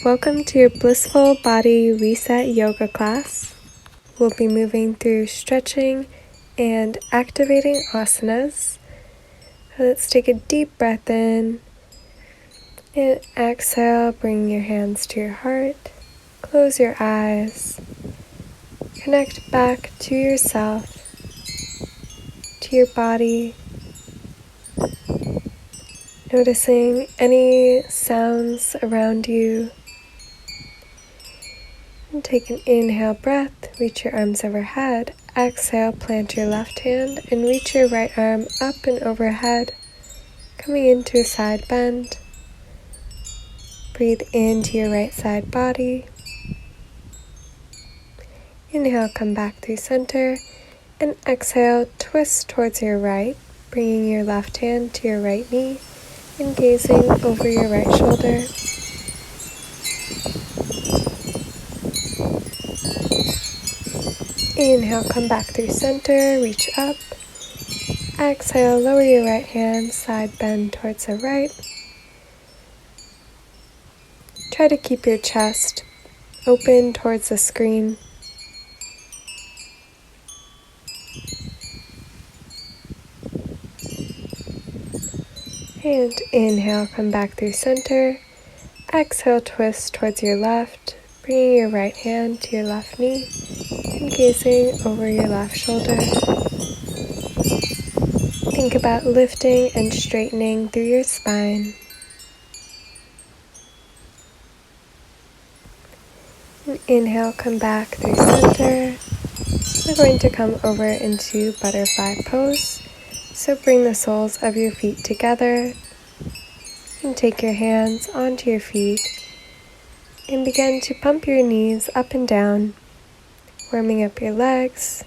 Welcome to your Blissful Body Reset Yoga class. We'll be moving through stretching and activating asanas. Let's take a deep breath in and exhale, bring your hands to your heart. Close your eyes. Connect back to yourself, to your body. Noticing any sounds around you. And take an inhale breath, reach your arms overhead. Exhale, plant your left hand and reach your right arm up and overhead, coming into a side bend. Breathe into your right side body. Inhale, come back through center, and exhale, twist towards your right, bringing your left hand to your right knee and gazing over your right shoulder. Inhale, come back through center, reach up. Exhale, lower your right hand, side bend towards the right. Try to keep your chest open towards the screen. And inhale, come back through center. Exhale, twist towards your left, bringing your right hand to your left knee and gazing over your left shoulder. Think about lifting and straightening through your spine. And inhale, come back through center. We're going to come over into butterfly pose. So bring the soles of your feet together and take your hands onto your feet and begin to pump your knees up and down, warming up your legs,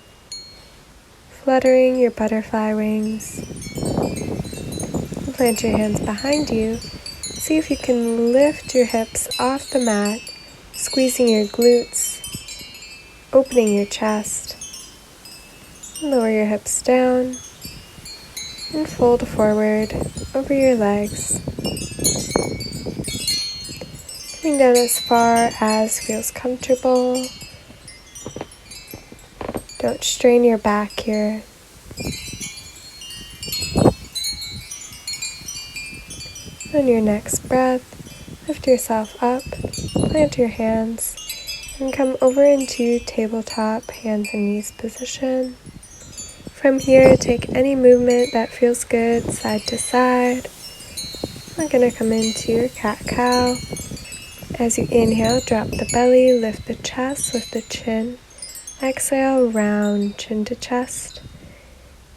fluttering your butterfly wings. Plant your hands behind you. See if you can lift your hips off the mat, squeezing your glutes, opening your chest. Lower your hips down and fold forward over your legs. Coming down as far as feels comfortable. Don't strain your back here. On your next breath, lift yourself up, plant your hands, and come over into tabletop hands and knees position. From here, take any movement that feels good side to side. We're going to come into your cat-cow. As you inhale, drop the belly, lift the chest, lift the chin. Exhale, round chin to chest.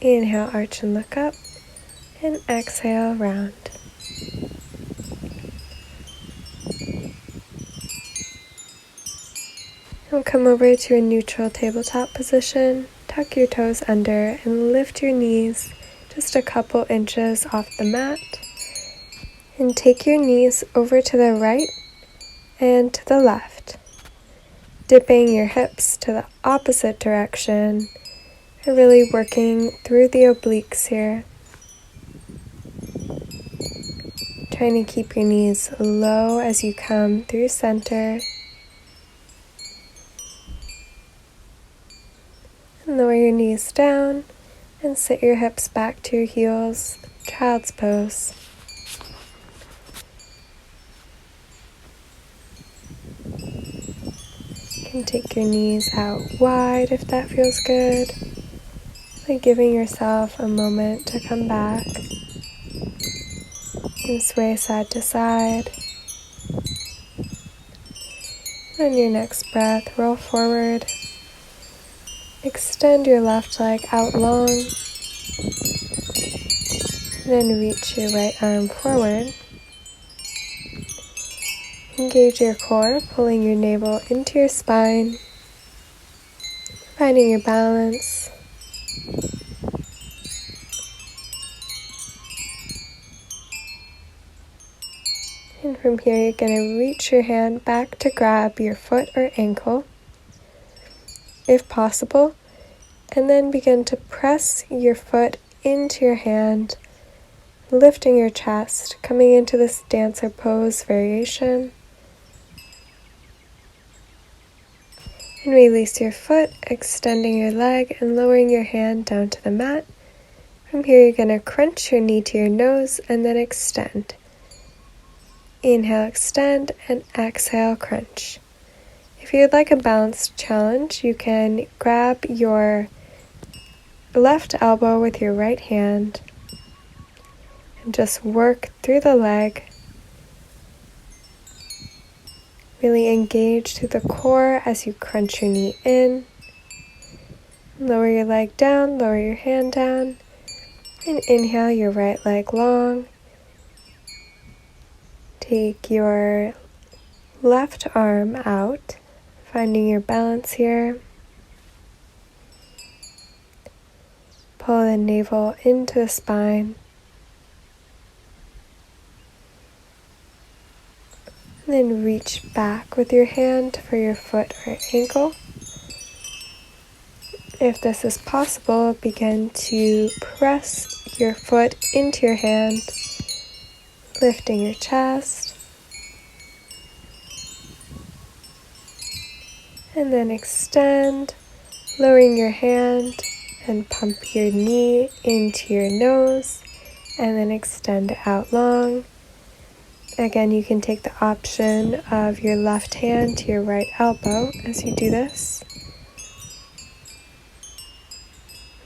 Inhale, arch and look up. And exhale, round. We'll come over to a neutral tabletop position. Tuck your toes under and lift your knees just a couple inches off the mat. And take your knees over to the right and to the left. Dipping your hips to the opposite direction. You're really working through the obliques here. Trying to keep your knees low as you come through center. And lower your knees down and sit your hips back to your heels, child's pose. You can take your knees out wide if that feels good, like giving yourself a moment to come back. And sway side to side. On your next breath, roll forward. Extend your left leg out long. Then reach your right arm forward. Engage your core, pulling your navel into your spine. Finding your balance. And from here, you're going to reach your hand back to grab your foot or ankle, if possible, and then begin to press your foot into your hand, lifting your chest, coming into this dancer pose variation. And release your foot, extending your leg and lowering your hand down to the mat. From here, you're going to crunch your knee to your nose and then extend. Inhale, extend, and exhale, crunch. If you'd like a balanced challenge, you can grab your left elbow with your right hand and just work through the leg. Really engage through the core as you crunch your knee in. Lower your leg down, lower your hand down, and inhale your right leg long. Take your left arm out, finding your balance here. Pull the navel into the spine. And then reach back with your hand for your foot or ankle. If this is possible, begin to press your foot into your hand, lifting your chest. And then extend, lowering your hand and pump your knee into your nose, and then extend it out long. Again, you can take the option of your left hand to your right elbow as you do this.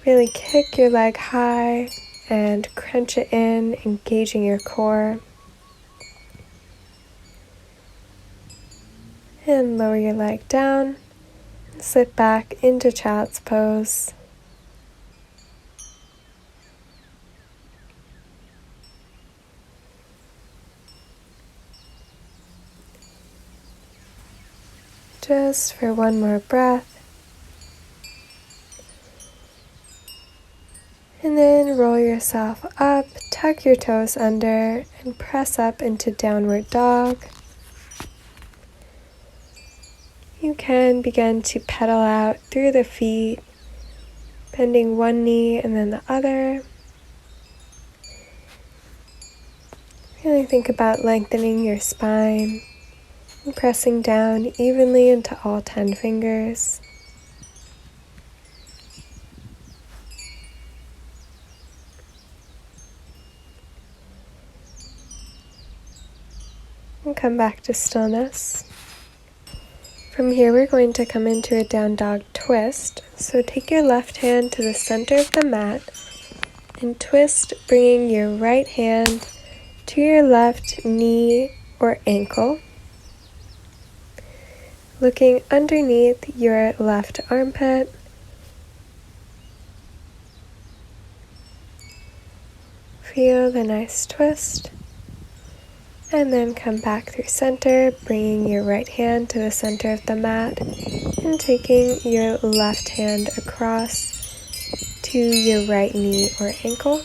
Really kick your leg high and crunch it in, engaging your core. And lower your leg down and slip back into child's pose. Just for one more breath. And then roll yourself up, tuck your toes under, and press up into downward dog. You can begin to pedal out through the feet, bending one knee and then the other. Really think about lengthening your spine and pressing down evenly into all 10 fingers. And come back to stillness. From here, we're going to come into a down dog twist. So take your left hand to the center of the mat and twist, bringing your right hand to your left knee or ankle, looking underneath your left armpit. Feel the nice twist. And then come back through center, bringing your right hand to the center of the mat and taking your left hand across to your right knee or ankle.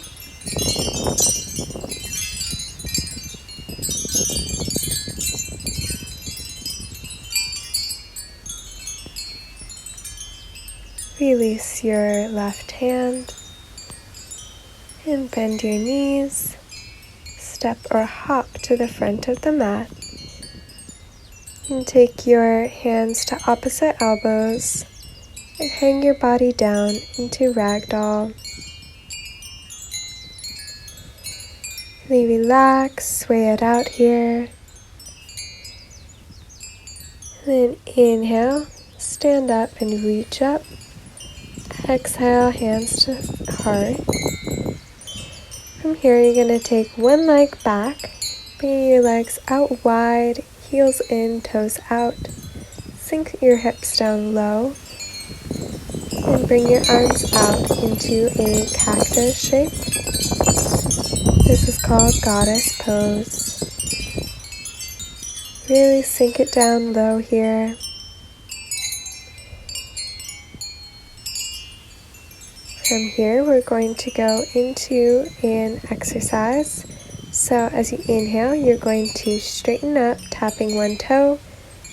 Release your left hand and bend your knees. Step or hop to the front of the mat and take your hands to opposite elbows and hang your body down into ragdoll. Really relax, sway it out here. And then inhale, stand up and reach up. Exhale, hands to heart. From here, you're going to take one leg back, bringing your legs out wide, heels in, toes out. Sink your hips down low, and bring your arms out into a cactus shape. This is called goddess pose. Really sink it down low here. From here, we're going to go into an exercise. So as you inhale, you're going to straighten up, tapping one toe.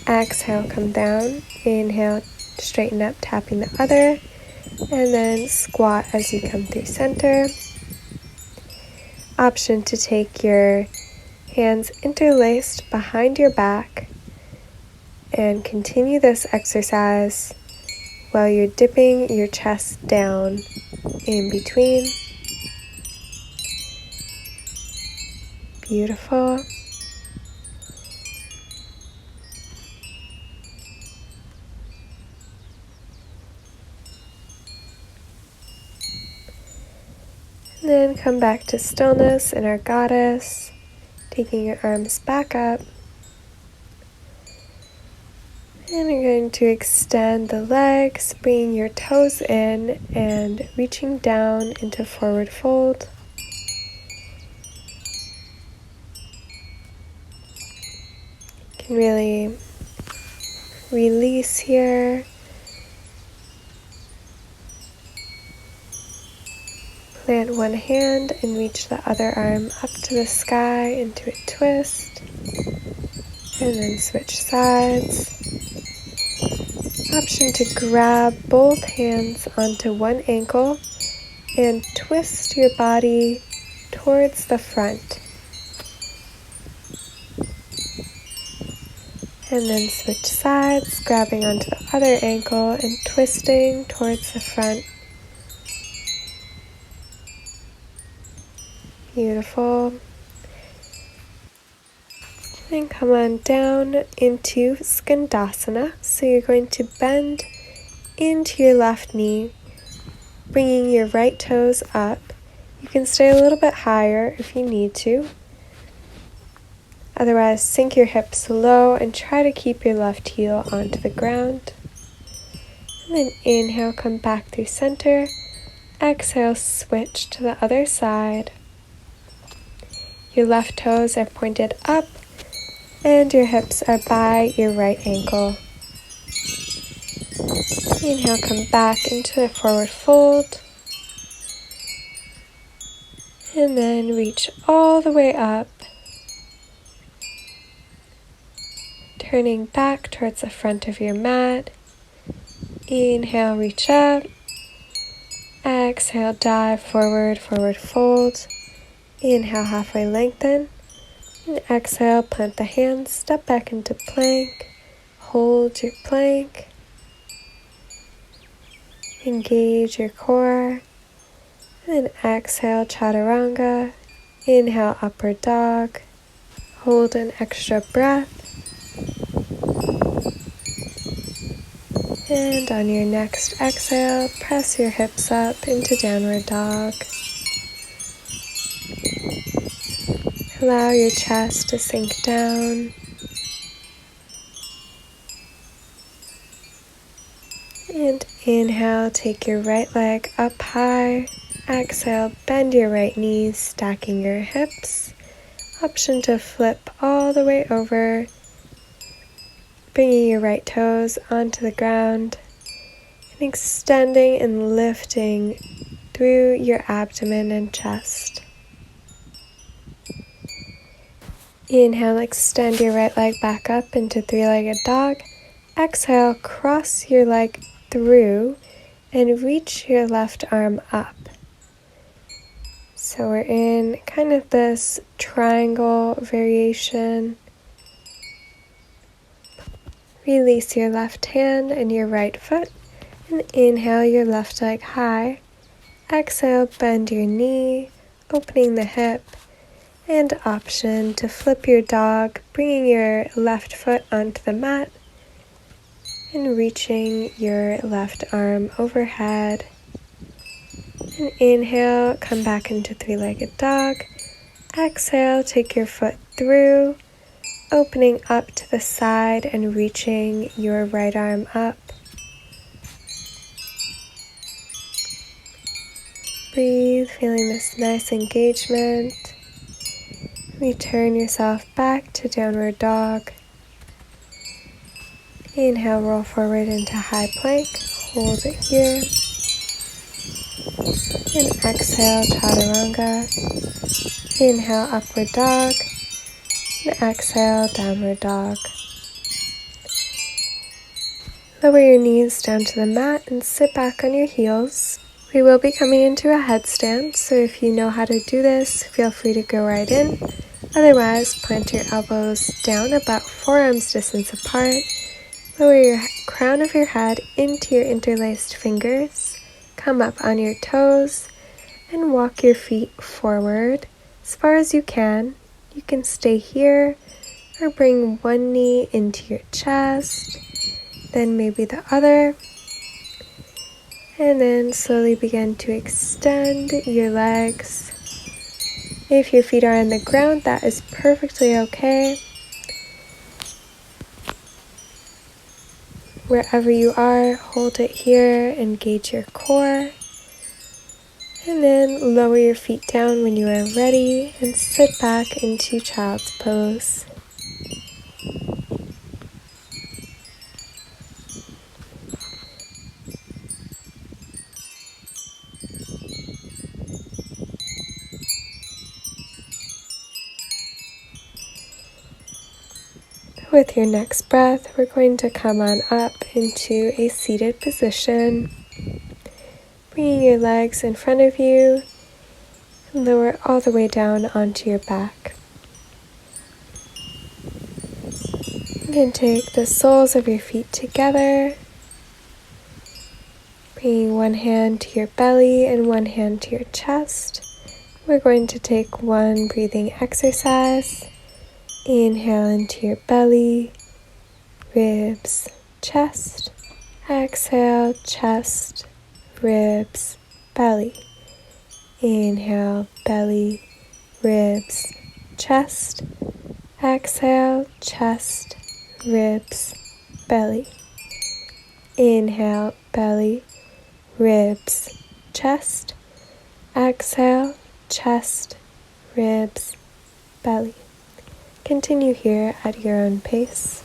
Exhale, come down. Inhale, straighten up, tapping the other. And then squat as you come through center. Option to take your hands interlaced behind your back And continue this exercise while you're dipping your chest down in between. Beautiful. And then come back to stillness in our goddess, taking your arms back up. And you're going to extend the legs, bringing your toes in and reaching down into forward fold. You can really release here. Plant one hand and reach the other arm up to the sky into a twist. And then switch sides. Option to grab both hands onto one ankle and twist your body towards the front. And then switch sides, grabbing onto the other ankle and twisting towards the front. Beautiful. And come on down into Skandasana. So you're going to bend into your left knee, bringing your right toes up. You can stay a little bit higher if you need to. Otherwise, sink your hips low and try to keep your left heel onto the ground. And then inhale, come back through center. Exhale, switch to the other side. Your left toes are pointed up and your hips are by your right ankle. Inhale, come back into a forward fold. And then reach all the way up. Turning back towards the front of your mat. Inhale, reach up. Exhale, dive forward, forward fold. Inhale, halfway lengthen. And exhale, plant the hands, step back into plank. Hold your plank. Engage your core. And then exhale, chaturanga. Inhale, upward dog. Hold an extra breath. And on your next exhale, press your hips up into downward dog. Allow your chest to sink down. And inhale, take your right leg up high. Exhale, bend your right knees, stacking your hips. Option to flip all the way over. Bringing your right toes onto the ground. And extending and lifting through your abdomen and chest. Inhale, extend your right leg back up into three-legged dog. Exhale, cross your leg through and reach your left arm up. So we're in kind of this triangle variation. Release your left hand and your right foot and inhale your left leg high. Exhale, bend your knee, opening the hip. And option to flip your dog, bringing your left foot onto the mat and reaching your left arm overhead. And inhale, come back into three-legged dog. Exhale, take your foot through, opening up to the side and reaching your right arm up. Breathe, feeling this nice engagement. Return yourself back to downward dog. Inhale, roll forward into high plank. Hold it here. And exhale, chaturanga. Inhale, upward dog. And exhale, downward dog. Lower your knees down to the mat and sit back on your heels. We will be coming into a headstand, so if you know how to do this, feel free to go right in. Otherwise, plant your elbows down about forearms distance apart Lower your crown of your head into your interlaced fingers. Come up on your toes and walk your feet forward as far as you can. You can stay here or bring one knee into your chest, then maybe the other. And then slowly begin to extend your legs. If your feet are on the ground, that is perfectly okay. Wherever you are, hold it here, engage your core. And then lower your feet down when you are ready and sit back into child's pose. With your next breath, we're going to come on up into a seated position, bringing your legs in front of you and lower all the way down onto your back. You can take the soles of your feet together, bringing one hand to your belly and one hand to your chest. We're going to take one breathing exercise. Inhale into your belly, ribs, chest. Exhale, chest, ribs, belly. Inhale, belly, ribs, chest. Exhale, chest, ribs, belly. Inhale, belly, ribs, chest. Exhale, chest, ribs, belly. Continue here at your own pace.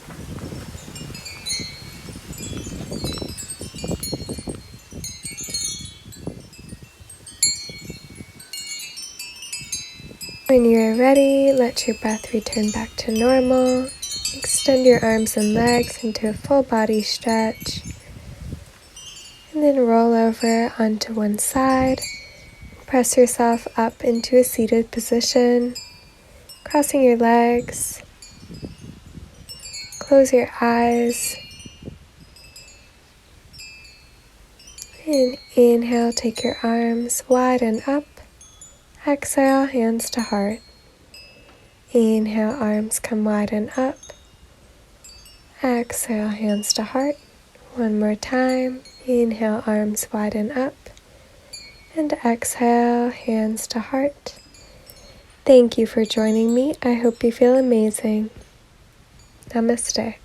When you're ready, let your breath return back to normal. Extend your arms and legs into a full body stretch. And then roll over onto one side. Press yourself up into a seated position. Crossing your legs. Close your eyes. And inhale, take your arms wide and up. Exhale, hands to heart. Inhale, arms come wide and up. Exhale, hands to heart. One more time. Inhale, arms wide and up. And exhale, hands to heart. Thank you for joining me. I hope you feel amazing. Namaste.